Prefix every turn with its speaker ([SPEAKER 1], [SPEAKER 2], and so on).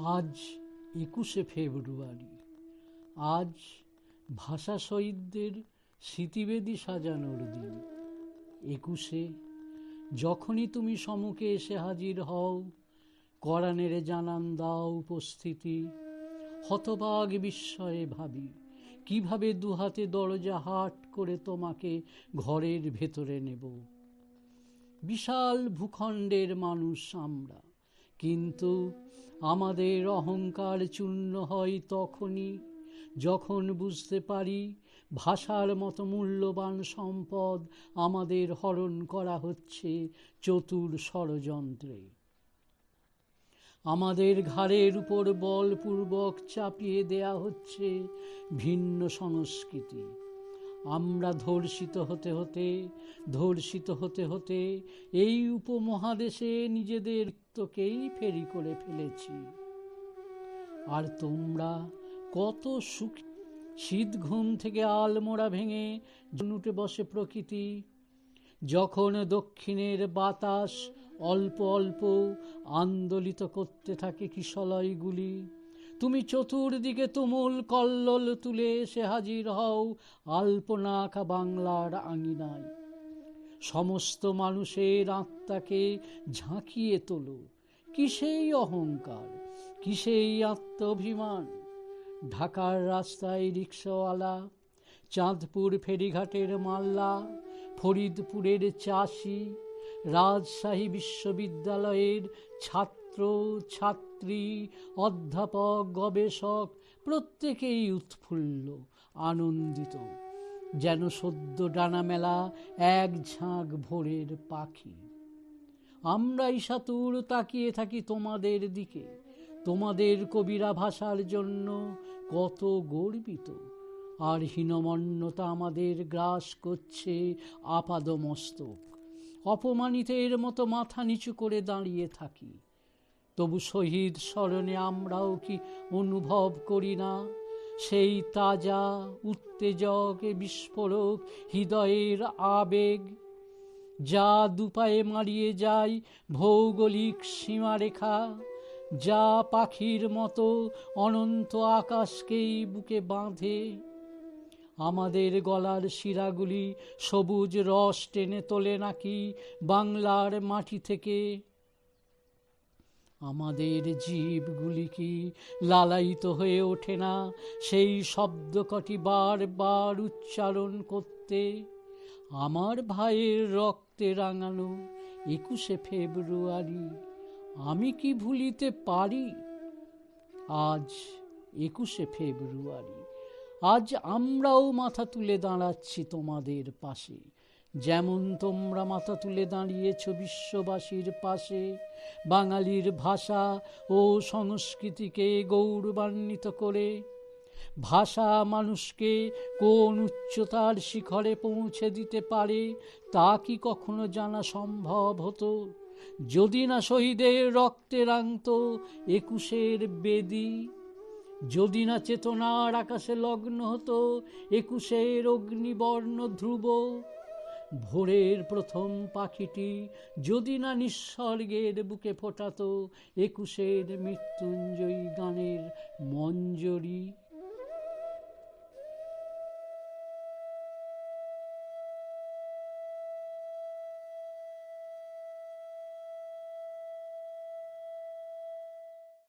[SPEAKER 1] আজ ২১শে ফেব্রুয়ারি। আজ ভাষা শহীদদের স্মৃতিবেদী সাজানোর দিন। ২১শে যখনই তুমি সম্মুখে এসে হাজির হও, কোরআনের জানান দাও উপস্থিতি। হতবাগ বিস্ময়ে ভাবি কিভাবে দুহাতে দরজা হাট করে তোমাকে ঘরের ভেতরে নেব। বিশাল ভূখণ্ডের মানুষ আমরা, কিন্তু আমাদের অহংকার চূর্ণ হয় তখনই যখন বুঝতে পারি ভাষার মতো মূল্যবান সম্পদ আমাদের হরণ করা হচ্ছে চতুর ষড়যন্ত্রে। আমাদের ঘাড়ের উপর বলপূর্বক চাপিয়ে দেয়া হচ্ছে ভিন্ন সংস্কৃতি। আমরা ধর্ষিত হতে হতে এই উপমহাদেশে নিজেদের তোকেই ফেরি করে ফেলেছি। আর তোমরা কত সুখ। শীত ঘুম থেকে আলমোড়া ভেঙে উঠে বসে প্রকৃতি। যখন দক্ষিণের বাতাস অল্প অল্প আন্দোলিত করতে থাকে কিশলয়গুলি, তুমি চতুর্দিকে তুমুল কল্লোল তুলে এসে হাজির হও আলপনা আঁকা বাংলার আঙিনায়। সমস্ত মানুষের আত্মাকে ঝাঁকিয়ে তোলো। কিসেই অহংকার, কিসেই আত্মাভিমান। ঢাকার রাস্তায় রিক্সাওয়ালা, চাঁদপুর ফেরিঘাটের মাল্লা, ফরিদপুরের চাষি, রাজশাহী বিশ্ববিদ্যালয়ের ছাত্র ছাত্রী, অধ্যাপক গবেষক প্রত্যেকেই উৎফুল্ল আনন্দিত, যেন সদ্য ডানা মেলা এক ঝাঁক ভোরের পাখি। আমরা ঈশাতুর তাকিয়ে থাকি তোমাদের দিকে। তোমাদের কবিরা ভাষার জন্য কত গর্বিত, আর হীনমন্যতা আমাদের গ্রাস করছে আপাদমস্তক। অপমানিতের মতো মাথা নিচু করে দাঁড়িয়ে থাকি। তবু শহীদ স্মরণে আমরাও কি অনুভব করি না সেই তাজা উত্তেজক বিস্ফোরক হৃদয়ের আবেগ, যা দুপায়ে মারিয়ে যায় ভৌগোলিক সীমারেখা, যা পাখির মতো অনন্ত আকাশকেই বুকে বাঁধে। আমাদের গলার শিরাগুলি সবুজ রস টেনে তোলে নাকি বাংলার মাটি থেকে? আমাদের জীবগুলি কি লালায়িত হয়ে ওঠে না সেই শব্দ কটি বারবার উচ্চারণ করতে? আমার ভাইয়ের রক্তে রাঙানো ২১শে ফেব্রুয়ারি আমি কি ভুলিতে পারি? আজ ২১শে ফেব্রুয়ারি। আজ আমরাও মাথা তুলে দাঁড়াচ্ছি তোমাদের পাশে, যেমন তোমরা মাথা তুলে দাঁড়িয়েছ বিশ্ববাসীর পাশে। বাঙালির ভাষা ও সংস্কৃতিকে গৌরবান্বিত করে। ভাষা মানুষকে কোন উচ্চতার শিখরে পৌঁছে দিতে পারে তা কি কখনো জানা সম্ভব হতো যদি না শহীদের রক্তে রাঙত ২১শে বেদী, যদি না চেতনার আকাশে লগ্ন হতো ২১শে অগ্নিবর্ণ ধ্রুব, ভোরের প্রথম পাখিটি যদি না নিঃস্বর্গের বুকে ফোটাতো ২১শে মৃত্যুঞ্জয়ী গানের মঞ্জরি।